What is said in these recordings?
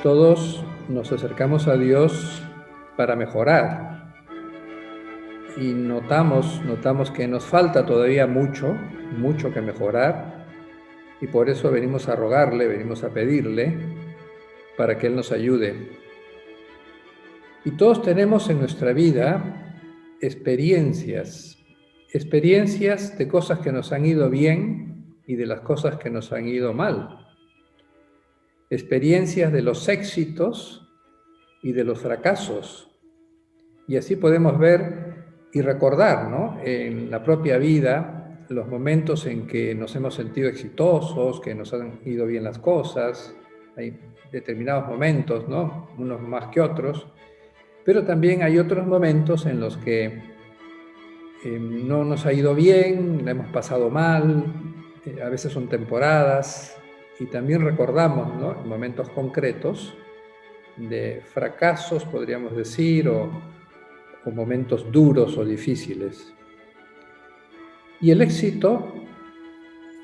Todos nos acercamos a Dios para mejorar y notamos que nos falta todavía mucho que mejorar, y por eso venimos a rogarle, venimos a pedirle para que Él nos ayude. Y todos tenemos en nuestra vida experiencias de cosas que nos han ido bien y de las cosas que nos han ido mal. Experiencias de los éxitos y de los fracasos. Y así podemos ver y recordar, ¿no?, en la propia vida los momentos en que nos hemos sentido exitosos, que nos han ido bien las cosas. Hay determinados momentos, ¿no?, unos más que otros, pero también hay otros momentos en los que no nos ha ido bien, la hemos pasado mal, a veces son temporadas, y también recordamos, ¿no?, momentos concretos de fracasos, podríamos decir, o momentos duros o difíciles. Y el éxito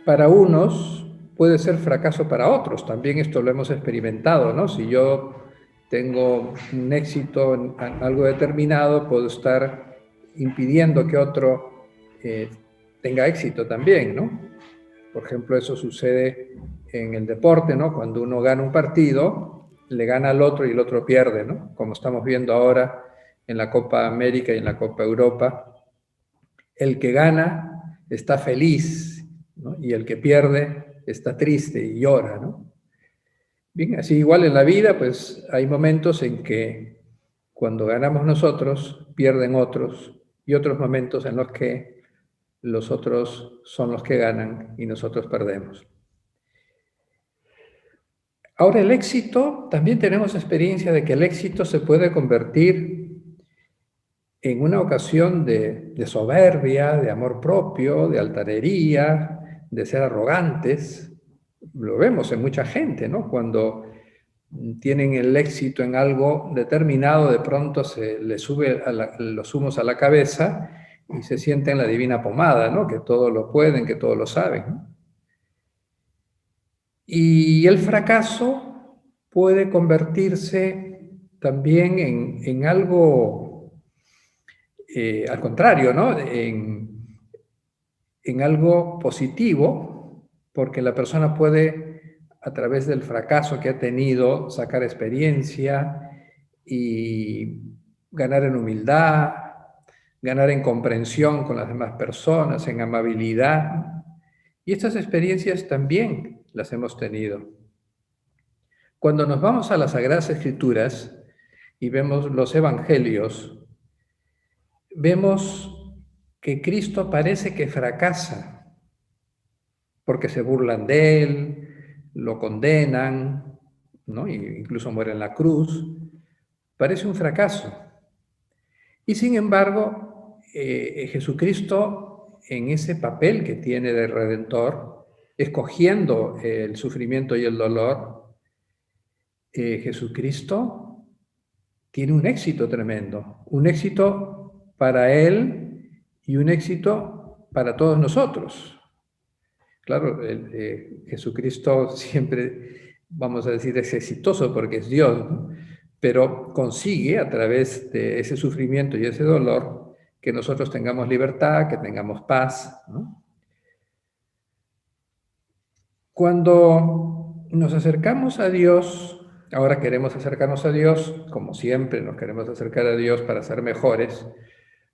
para unos puede ser fracaso para otros. También esto lo hemos experimentado, ¿no? Si yo tengo un éxito en algo determinado, puedo estar impidiendo que otro tenga éxito también, ¿no? Por ejemplo, eso sucede en el deporte, ¿no? Cuando uno gana un partido, le gana al otro y el otro pierde, ¿no? Como estamos viendo ahora en la Copa América y en la Copa Europa. El que gana está feliz, ¿no?, y el que pierde está triste y llora, ¿no? Bien, así igual en la vida, pues hay momentos en que cuando ganamos nosotros, pierden otros, y otros momentos en los que los otros son los que ganan y nosotros perdemos. Ahora, el éxito, también tenemos experiencia de que el éxito se puede convertir en una ocasión de soberbia, de amor propio, de altanería, de ser arrogantes. Lo vemos en mucha gente, ¿no? Cuando tienen el éxito en algo determinado, de pronto se les sube los humos a la cabeza y se sienten la divina pomada, ¿no?, que todo lo pueden, que todo lo saben, ¿no? Y el fracaso puede convertirse también en algo, al contrario, ¿no?, en algo positivo, porque la persona puede, a través del fracaso que ha tenido, sacar experiencia y ganar en humildad, ganar en comprensión con las demás personas, en amabilidad. Y estas experiencias también las hemos tenido. Cuando nos vamos a las Sagradas Escrituras y vemos los Evangelios, vemos que Cristo parece que fracasa, porque se burlan de Él, lo condenan, ¿no?, e incluso muere en la cruz. Parece un fracaso. Y sin embargo, Jesucristo, en ese papel que tiene de Redentor, escogiendo el sufrimiento y el dolor, Jesucristo tiene un éxito tremendo, un éxito para Él y un éxito para todos nosotros. Claro, Jesucristo siempre, vamos a decir, es exitoso porque es Dios, ¿no?, pero consigue, a través de ese sufrimiento y ese dolor, que nosotros tengamos libertad, que tengamos paz, ¿no? Cuando nos acercamos a Dios, ahora queremos acercarnos a Dios, como siempre nos queremos acercar a Dios para ser mejores.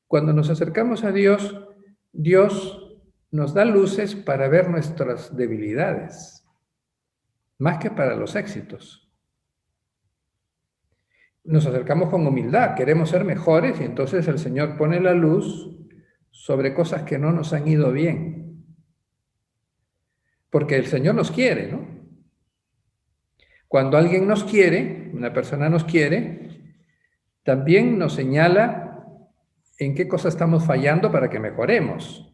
Cuando nos acercamos a Dios, Dios nos da luces para ver nuestras debilidades, más que para los éxitos. Nos acercamos con humildad, queremos ser mejores, y entonces el Señor pone la luz sobre cosas que no nos han ido bien. Porque el Señor nos quiere, ¿no? Cuando alguien nos quiere, una persona nos quiere, también nos señala en qué cosa estamos fallando para que mejoremos.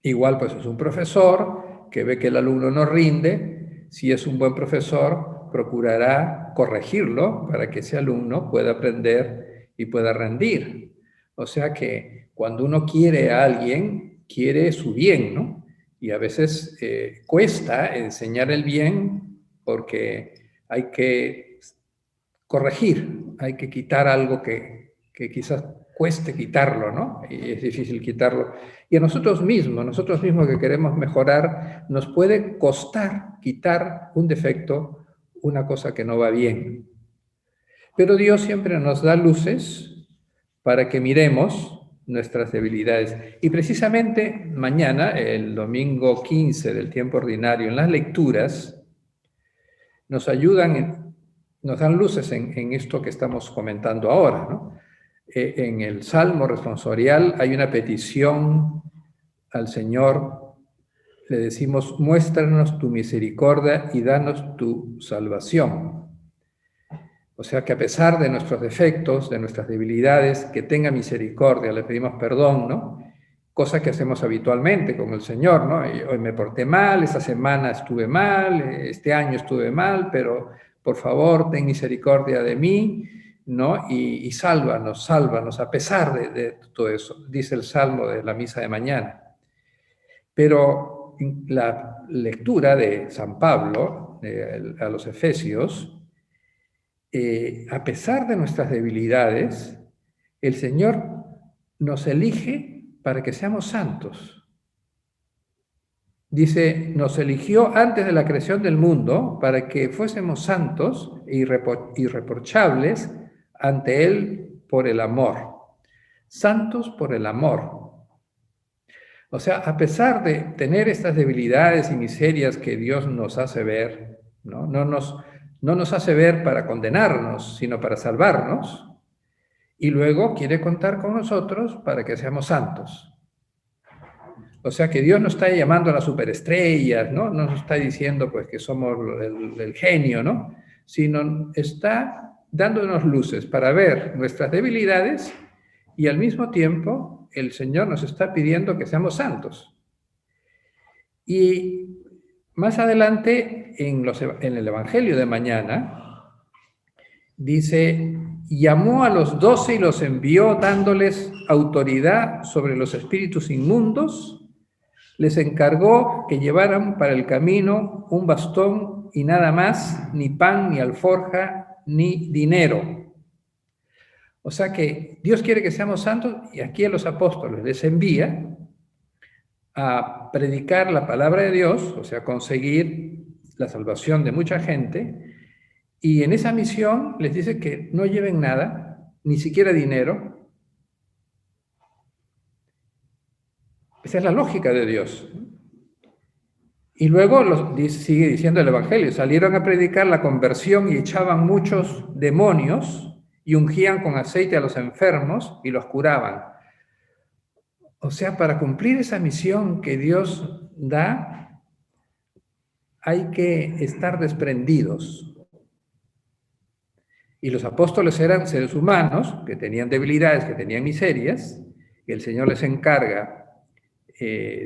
Igual, pues es un profesor que ve que el alumno no rinde. Si es un buen profesor, procurará corregirlo para que ese alumno pueda aprender y pueda rendir. O sea que cuando uno quiere a alguien, quiere su bien, ¿no? Y a veces cuesta enseñar el bien porque hay que corregir, hay que quitar algo que quizás cueste quitarlo, ¿no? Y es difícil quitarlo. Y a nosotros mismos que queremos mejorar, nos puede costar quitar un defecto, una cosa que no va bien. Pero Dios siempre nos da luces para que miremos nuestras debilidades. Y precisamente mañana, el domingo 15 del tiempo ordinario, en las lecturas, nos ayudan, nos dan luces en esto que estamos comentando ahora, ¿no? En el Salmo responsorial hay una petición al Señor, le decimos, muéstranos tu misericordia y danos tu salvación. O sea que a pesar de nuestros defectos, de nuestras debilidades, que tenga misericordia, le pedimos perdón, ¿no? Cosa que hacemos habitualmente con el Señor, ¿no? Y hoy me porté mal, esta semana estuve mal, este año estuve mal, pero por favor, ten misericordia de mí, ¿no? Y sálvanos a pesar de todo eso, dice el Salmo de la misa de mañana. Pero la lectura de San Pablo a los Efesios, a pesar de nuestras debilidades, el Señor nos elige para que seamos santos. Dice, nos eligió antes de la creación del mundo para que fuésemos santos e irreprochables ante Él por el amor. Santos por el amor. O sea, a pesar de tener estas debilidades y miserias que Dios nos hace ver, no nos hace ver para condenarnos, sino para salvarnos, y luego quiere contar con nosotros para que seamos santos. O sea que Dios no está llamando a las superestrellas, ¿no? No nos está diciendo pues que somos el genio, ¿no? Sino está dándonos luces para ver nuestras debilidades y al mismo tiempo el Señor nos está pidiendo que seamos santos. Y más adelante en el Evangelio de mañana dice, llamó a los 12 y los envió dándoles autoridad sobre los espíritus inmundos. Les encargó que llevaran para el camino un bastón y nada más, ni pan, ni alforja, ni dinero. O sea que Dios quiere que seamos santos y aquí a los apóstoles les envía a predicar la palabra de Dios, o sea, conseguir la salvación de mucha gente, y en esa misión les dice que no lleven nada, ni siquiera dinero. Esa es la lógica de Dios. Y luego sigue diciendo el Evangelio, salieron a predicar la conversión y echaban muchos demonios y ungían con aceite a los enfermos y los curaban. O sea, para cumplir esa misión que Dios da, hay que estar desprendidos. Y los apóstoles eran seres humanos que tenían debilidades, que tenían miserias, y el Señor les encarga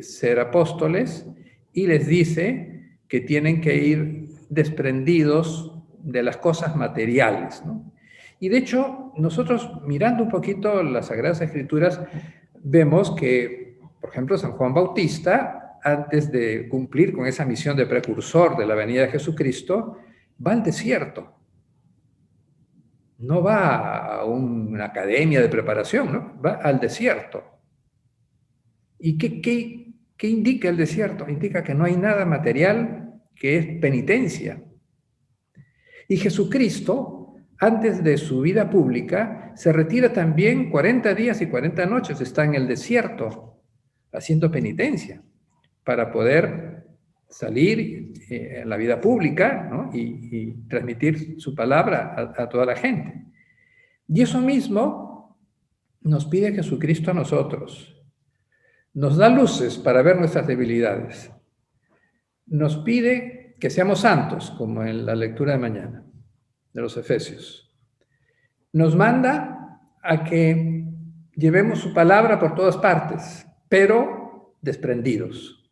ser apóstoles y les dice que tienen que ir desprendidos de las cosas materiales, ¿no? Y de hecho, nosotros mirando un poquito las Sagradas Escrituras, vemos que, por ejemplo, San Juan Bautista, antes de cumplir con esa misión de precursor de la venida de Jesucristo, va al desierto. No va a una academia de preparación, ¿no? Va al desierto. ¿Y qué indica el desierto? Indica que no hay nada material, que es penitencia. Y Jesucristo, antes de su vida pública, se retira también 40 días y 40 noches, está en el desierto, haciendo penitencia, para poder salir en la vida pública, ¿no? y transmitir su palabra a toda la gente. Y eso mismo nos pide Jesucristo a nosotros. Nos da luces para ver nuestras debilidades. Nos pide que seamos santos, como en la lectura de mañana, de los Efesios. Nos manda a que llevemos su palabra por todas partes, pero desprendidos.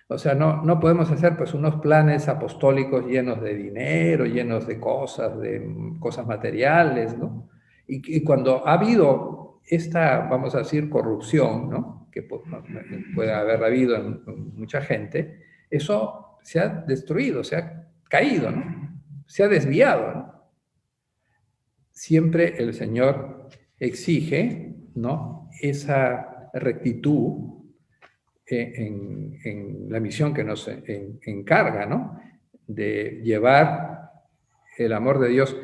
O sea, no podemos hacer pues unos planes apostólicos llenos de dinero, llenos de cosas materiales, ¿no? Y cuando ha habido esta, vamos a decir, corrupción, ¿no? Que puede haber habido en mucha gente, eso se ha destruido, se ha caído, ¿no? se ha desviado, ¿no? Siempre el Señor exige, ¿no?, esa rectitud en la misión que nos encarga, ¿no?, de llevar el amor de Dios.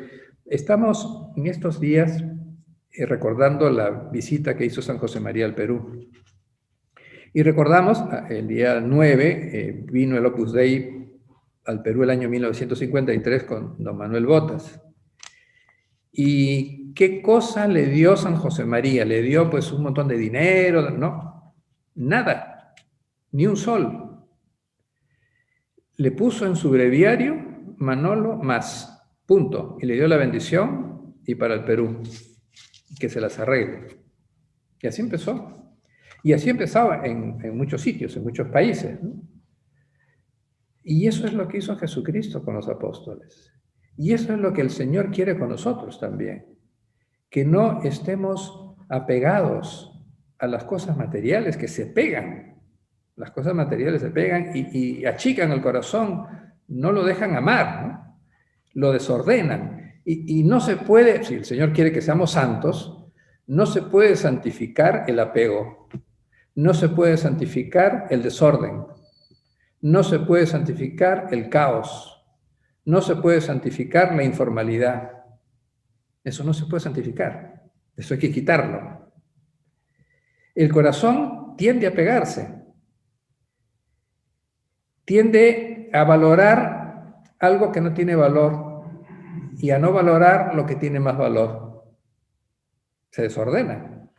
Estamos en estos días recordando la visita que hizo San José María al Perú. Y recordamos, el día 9 vino el Opus Dei al Perú el año 1953 con don Manuel Botas. ¿Y qué cosa le dio San José María? Le dio pues un montón de dinero, ¿no? Nada, ni un sol. Le puso en su breviario Manolo más, punto. Y le dio la bendición y para el Perú, que se las arregle. Y así empezó. Y así empezaba en muchos sitios, en muchos países, ¿no? Y eso es lo que hizo Jesucristo con los apóstoles. Y eso es lo que el Señor quiere con nosotros también. Que no estemos apegados a las cosas materiales que se pegan. Las cosas materiales se pegan y achican el corazón, no lo dejan amar, ¿no? Lo desordenan. Y no se puede, si el Señor quiere que seamos santos, no se puede santificar el apego. No se puede santificar el desorden. No se puede santificar el caos. No se puede santificar la informalidad. Eso no se puede santificar. Eso hay que quitarlo. El corazón tiende a pegarse. Tiende a valorar algo que no tiene valor y a no valorar lo que tiene más valor. Se desordena.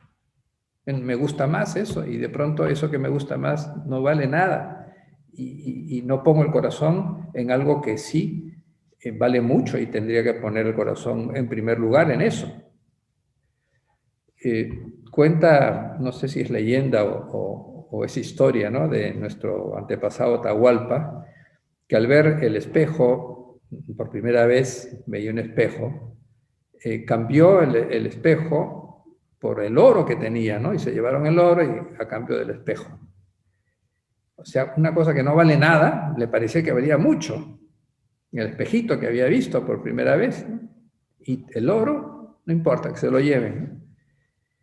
Me gusta más eso y de pronto eso que me gusta más no vale nada. Y no pongo el corazón en algo que sí vale mucho y tendría que poner el corazón en primer lugar en eso. Cuenta, no sé si es leyenda o es historia, ¿no?, de nuestro antepasado Atahualpa, que al ver el espejo, por primera vez veía un espejo, cambió el espejo por el oro que tenía, ¿no? Y se llevaron el oro a cambio del espejo. O sea, una cosa que no vale nada, le parecía que valía mucho. El espejito que había visto por primera vez, ¿no? Y el oro, no importa, que se lo lleven, ¿no?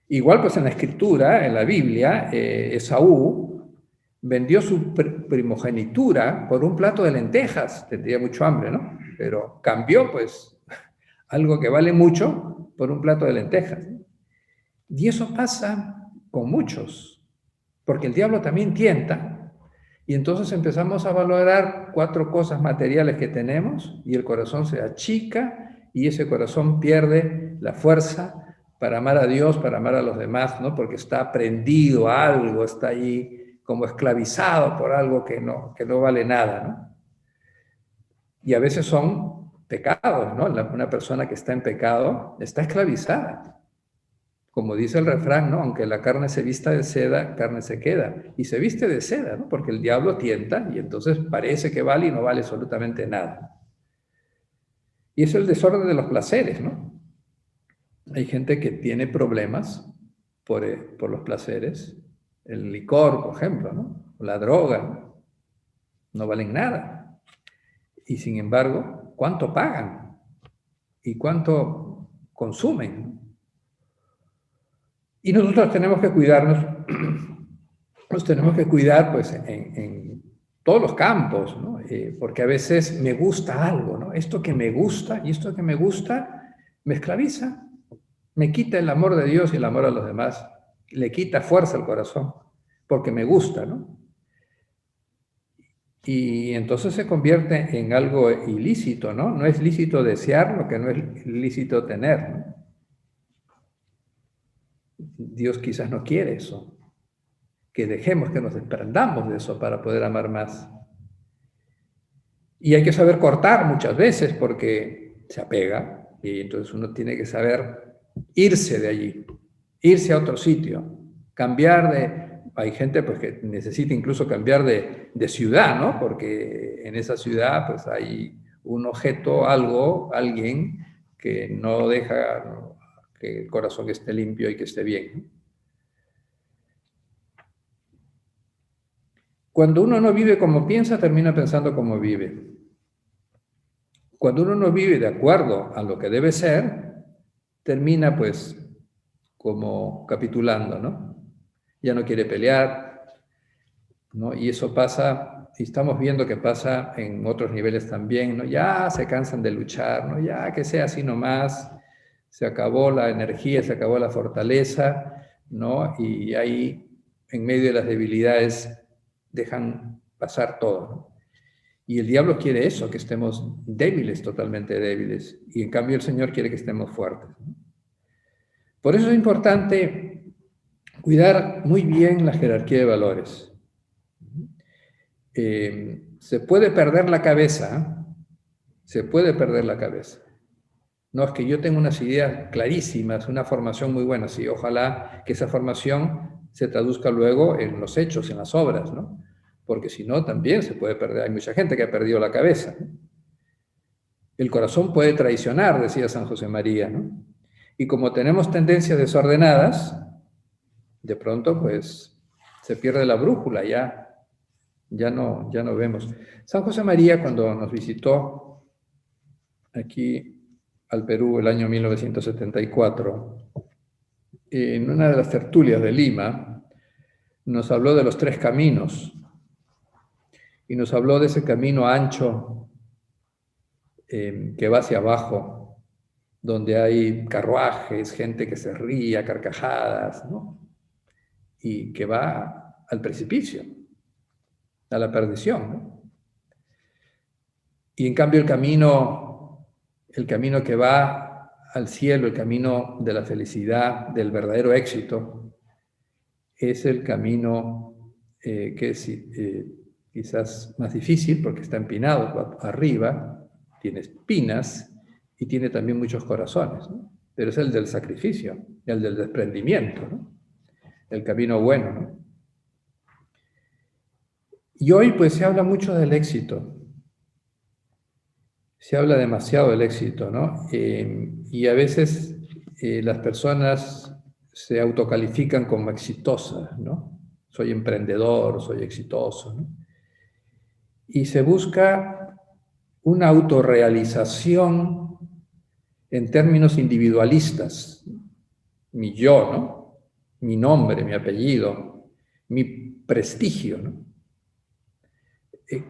Igual pues en la escritura, en la Biblia, Esaú vendió su primogenitura por un plato de lentejas. Tendría mucho hambre, ¿no? Pero cambió pues algo que vale mucho por un plato de lentejas. Y eso pasa con muchos, porque el diablo también tienta. Y entonces empezamos a valorar 4 cosas materiales que tenemos y el corazón se achica y ese corazón pierde la fuerza para amar a Dios, para amar a los demás, ¿no? Porque está prendido a algo, está ahí como esclavizado por algo que no vale nada, ¿no? Y a veces son pecados, ¿no? Una persona que está en pecado está esclavizada. Como dice el refrán, ¿no? Aunque la carne se vista de seda, carne se queda. Y se viste de seda, ¿no? Porque el diablo tienta y entonces parece que vale y no vale absolutamente nada. Y es el desorden de los placeres, ¿no? Hay gente que tiene problemas por los placeres. El licor, por ejemplo, ¿no? O la droga, ¿no? No valen nada. Y sin embargo, ¿cuánto pagan? ¿Y cuánto consumen? Y nosotros tenemos que cuidarnos, nos tenemos que cuidar pues en todos los campos, ¿no? Porque a veces me gusta algo, ¿no? Esto que me gusta y esto que me gusta me esclaviza, me quita el amor de Dios y el amor a los demás, le quita fuerza al corazón, porque me gusta, ¿no? Y entonces se convierte en algo ilícito, ¿no? No es lícito desear lo que no es lícito tener, ¿no? Dios quizás no quiere eso, que dejemos, que nos desprendamos de eso para poder amar más. Y hay que saber cortar muchas veces porque se apega y entonces uno tiene que saber irse de allí, irse a otro sitio, cambiar de... Hay gente pues que necesita incluso cambiar de ciudad, ¿no? Porque en esa ciudad pues hay un objeto, algo, alguien que no deja que el corazón esté limpio y que esté bien. Cuando uno no vive como piensa, termina pensando como vive. cuando uno no vive de acuerdo a lo que debe ser, termina pues como capitulando, ¿no? Ya no quiere pelear, ¿no? Y eso pasa, y estamos viendo que pasa en otros niveles también, ¿no? Ya se cansan de luchar, ¿no? Ya que sea así nomás, se acabó la energía, se acabó la fortaleza, ¿no? Y ahí, en medio de las debilidades, dejan pasar todo, ¿no? Y el diablo quiere eso, que estemos débiles, totalmente débiles. Y en cambio el Señor quiere que estemos fuertes, ¿no? Por eso es importante cuidar muy bien la jerarquía de valores. Se puede perder la cabeza, se puede perder la cabeza. No, es que yo tengo unas ideas clarísimas, una formación muy buena, sí, ojalá que esa formación se traduzca luego en los hechos, en las obras, ¿no? Porque si no, también se puede perder. Hay mucha gente que ha perdido la cabeza, ¿no? El corazón puede traicionar, decía San José María, ¿no? Y como tenemos tendencias desordenadas, de pronto, pues, se pierde la brújula, ya no vemos. San José María, cuando nos visitó aquí al Perú el año 1974, en una de las tertulias de Lima, nos habló de los tres caminos y nos habló de ese camino ancho que va hacia abajo, donde hay carruajes, gente que se ríe a carcajadas, ¿no? Y que va al precipicio, a la perdición, ¿no? Y en cambio el camino que va al cielo, el camino de la felicidad, del verdadero éxito, es el camino que es quizás más difícil porque está empinado, va arriba, tiene espinas y tiene también muchos corazones, ¿no? Pero es el del sacrificio, el del desprendimiento, ¿no? El camino bueno, ¿no? Y hoy pues se habla mucho del éxito. Se habla demasiado del éxito, ¿no? Y a veces las personas se autocalifican como exitosas, ¿no? Soy emprendedor, soy exitoso, ¿no? Y se busca una autorrealización en términos individualistas. Mi yo, ¿no? Mi nombre, mi apellido, mi prestigio, ¿no?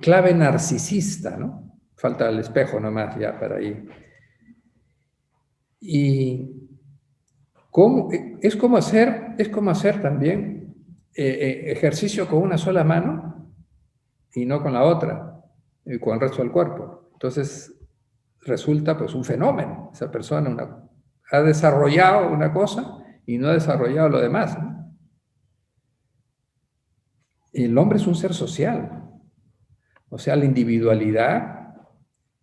Clave narcisista, ¿no? Falta el espejo nomás ya para ahí. Y es como hacer también ejercicio con una sola mano y no con la otra, y con el resto del cuerpo. Entonces resulta pues un fenómeno. Esa persona ha desarrollado una cosa y no ha desarrollado lo demás, ¿no? El hombre es un ser social. O sea, la individualidad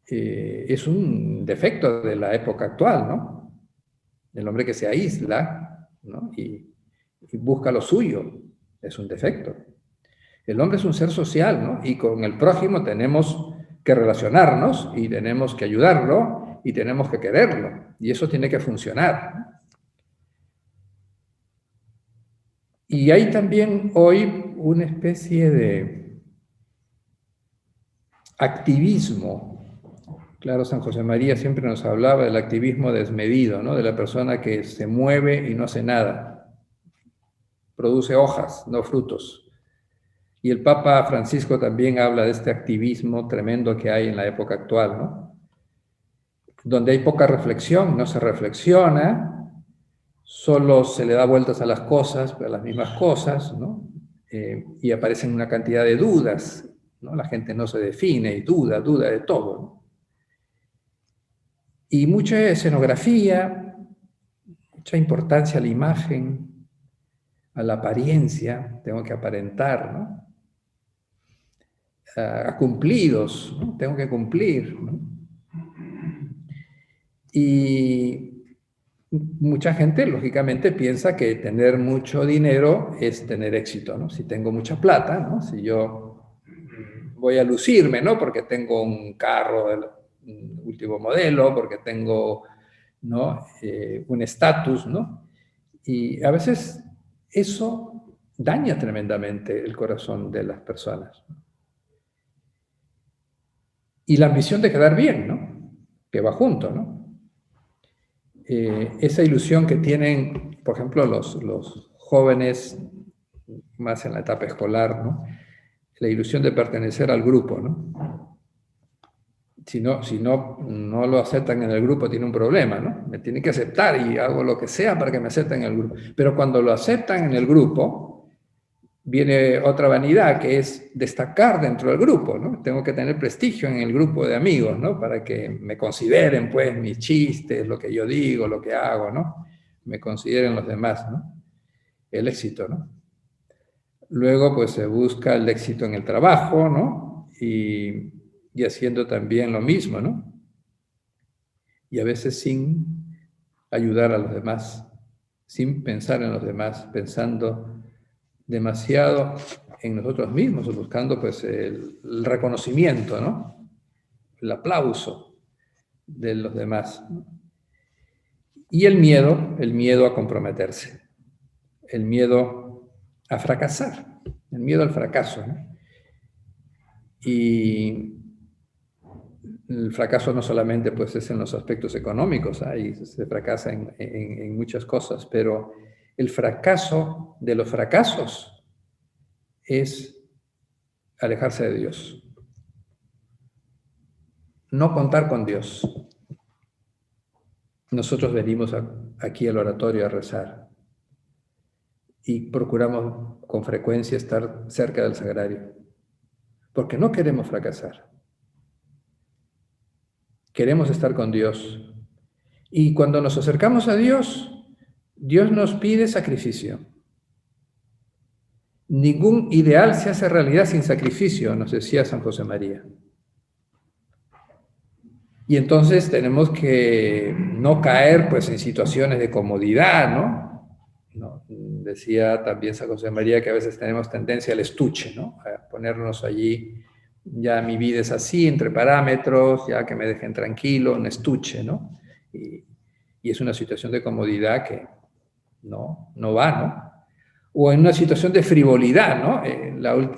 es un defecto de la época actual, ¿no? El hombre que se aísla, ¿no? y busca lo suyo es un defecto. El hombre es un ser social, ¿no? Y con el prójimo tenemos que relacionarnos y tenemos que ayudarlo y tenemos que quererlo. Y eso tiene que funcionar, ¿no? Y hay también hoy una especie de activismo. Claro, San José María siempre nos hablaba del activismo desmedido, ¿no? De la persona que se mueve y no hace nada. Produce hojas, no frutos. Y el Papa Francisco también habla de este activismo tremendo que hay en la época actual, ¿no? Donde hay poca reflexión, no se reflexiona, solo se le da vueltas a las cosas, a las mismas cosas, ¿no? Y aparecen una cantidad de dudas, ¿no? La gente no se define y duda de todo, ¿no? Y mucha escenografía, mucha importancia a la imagen, a la apariencia, tengo que aparentar, ¿no? A cumplidos, ¿no? Tengo que cumplir, ¿no? Y mucha gente, lógicamente, piensa que tener mucho dinero es tener éxito, ¿no? Si tengo mucha plata, ¿no? Si yo voy a lucirme, ¿no? Porque tengo un carro del último modelo, porque tengo, ¿no? Un estatus, ¿no? Y a veces eso daña tremendamente el corazón de las personas. Y la ambición de quedar bien, ¿no? que va junto, ¿no? Esa ilusión que tienen, por ejemplo, los jóvenes, más en la etapa escolar, ¿no? La ilusión de pertenecer al grupo, ¿no? Si no lo aceptan en el grupo, tiene un problema, ¿no? Me tienen que aceptar y hago lo que sea para que me acepten en el grupo. Pero cuando lo aceptan en el grupo, viene otra vanidad, que es destacar dentro del grupo, ¿no? Tengo que tener prestigio en el grupo de amigos, ¿no? Para que me consideren, pues, mis chistes, lo que yo digo, lo que hago, ¿no? Me consideren los demás, ¿no? El éxito, ¿no? Luego, pues, se busca el éxito en el trabajo, ¿no? Y haciendo también lo mismo, ¿no? Y a veces sin ayudar a los demás, sin pensar en los demás, pensando demasiado en nosotros mismos, buscando pues el reconocimiento, ¿no? El aplauso de los demás. Y el miedo a comprometerse, el miedo a fracasar, el miedo al fracaso, ¿no? Y el fracaso no solamente pues, es en los aspectos económicos, ahí se fracasa en muchas cosas, pero el fracaso de los fracasos es alejarse de Dios. No contar con Dios. Nosotros venimos aquí al oratorio a rezar y procuramos con frecuencia estar cerca del sagrario, porque no queremos fracasar. Queremos estar con Dios. Y cuando nos acercamos a Dios, Dios nos pide sacrificio. Ningún ideal se hace realidad sin sacrificio, nos decía San José María. Y entonces tenemos que no caer pues, en situaciones de comodidad, ¿no? Decía también San José María que a veces tenemos tendencia al estuche, ¿no? A ponernos allí, ya mi vida es así, entre parámetros, ya que me dejen tranquilo, un estuche, ¿no? Y es una situación de comodidad que no va, ¿no? O en una situación de frivolidad, ¿no?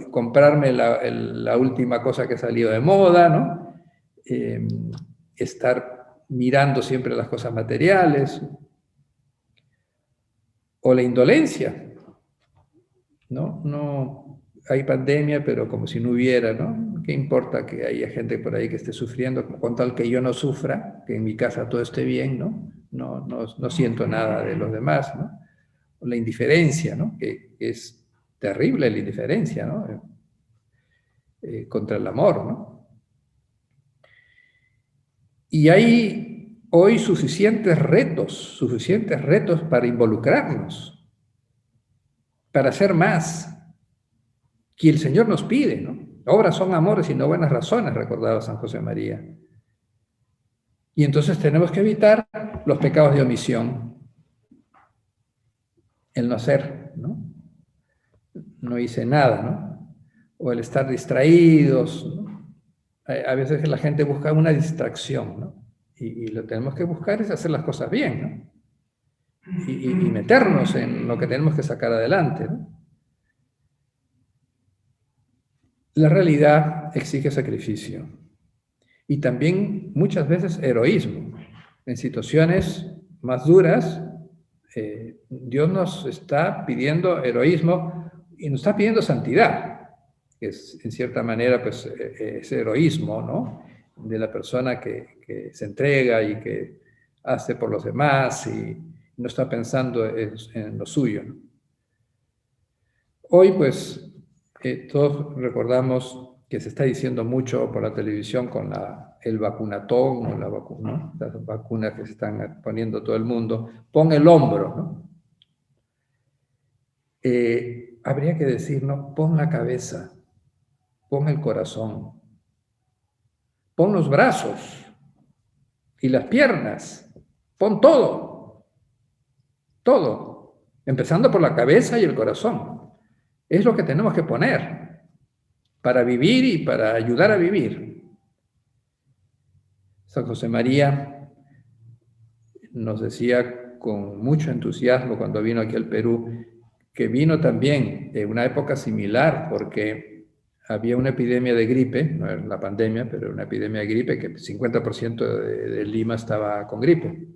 Comprarme la última cosa que ha salido de moda, ¿no? Estar mirando siempre las cosas materiales, o la indolencia, ¿no? No hay pandemia, pero como si no hubiera, ¿no? ¿Qué importa que haya gente por ahí que esté sufriendo, con tal que yo no sufra, que en mi casa todo esté bien, ¿no? No siento nada de los demás, ¿no? La indiferencia, ¿no? Que es terrible la indiferencia, ¿no? Contra el amor, ¿no? Y hay hoy suficientes retos para involucrarnos, para hacer más, que el Señor nos pide, ¿no? Obras son amores y no buenas razones, recordaba San José María. Y entonces tenemos que evitar los pecados de omisión, el no hacer, ¿no? No hice nada, ¿no? O el estar distraídos, ¿no? A veces la gente busca una distracción, ¿no? Y lo que tenemos que buscar es hacer las cosas bien, ¿no? Y meternos en lo que tenemos que sacar adelante, ¿no? La realidad exige sacrificio y también muchas veces heroísmo. En situaciones más duras, Dios nos está pidiendo heroísmo y nos está pidiendo santidad, que es en cierta manera pues, ese heroísmo, ¿no? De la persona que se entrega y que hace por los demás y no está pensando en lo suyo, ¿no? Hoy pues todos recordamos que se está diciendo mucho por la televisión con el vacunatón o ¿no? Las vacunas que se están poniendo todo el mundo. Pon el hombro, ¿no? Habría que decir, ¿no? Pon la cabeza, pon el corazón, pon los brazos y las piernas, pon todo, todo, empezando por la cabeza y el corazón. Es lo que tenemos que poner para vivir y para ayudar a vivir. San José María nos decía con mucho entusiasmo cuando vino aquí al Perú, que vino también en una época similar, porque había una epidemia de gripe, no era la pandemia, pero una epidemia de gripe, que el 50% de Lima estaba con gripe.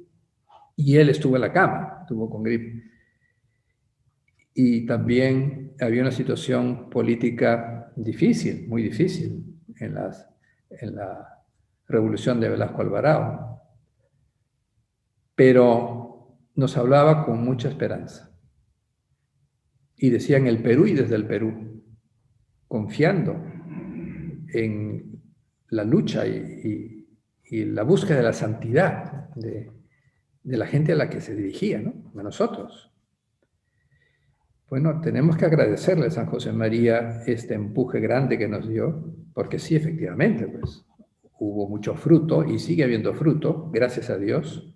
Y él estuvo en la cama, estuvo con gripe. Y también había una situación política difícil, muy difícil, en la revolución de Velasco Alvarado. Pero nos hablaba con mucha esperanza. Y decía en el Perú y desde el Perú, confiando en la lucha y la búsqueda de la santidad de la gente a la que se dirigía, ¿no? A nosotros. Bueno, tenemos que agradecerle a San José María este empuje grande que nos dio, porque sí, efectivamente, pues hubo mucho fruto y sigue habiendo fruto, gracias a Dios,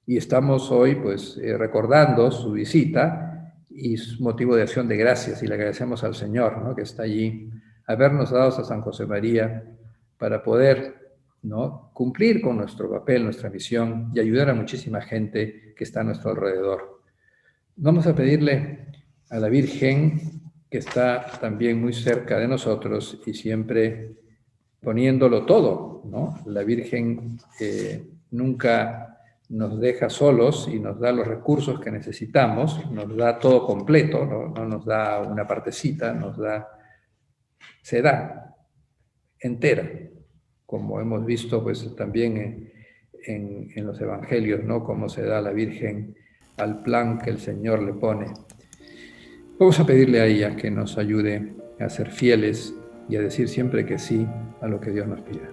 y estamos hoy pues recordando su visita y su motivo de acción de gracias, y le agradecemos al Señor, ¿no?, que está allí, habernos dado a San José María para poder, ¿no?, cumplir con nuestro papel, nuestra misión y ayudar a muchísima gente que está a nuestro alrededor. Vamos a pedirle a la Virgen, que está también muy cerca de nosotros y siempre poniéndolo todo, ¿no? La Virgen nunca nos deja solos y nos da los recursos que necesitamos, nos da todo completo, no nos da una partecita, se da entera, como hemos visto pues también en los evangelios, ¿no?, cómo se da la Virgen al plan que el Señor le pone. Vamos a pedirle a ella que nos ayude a ser fieles y a decir siempre que sí a lo que Dios nos pida.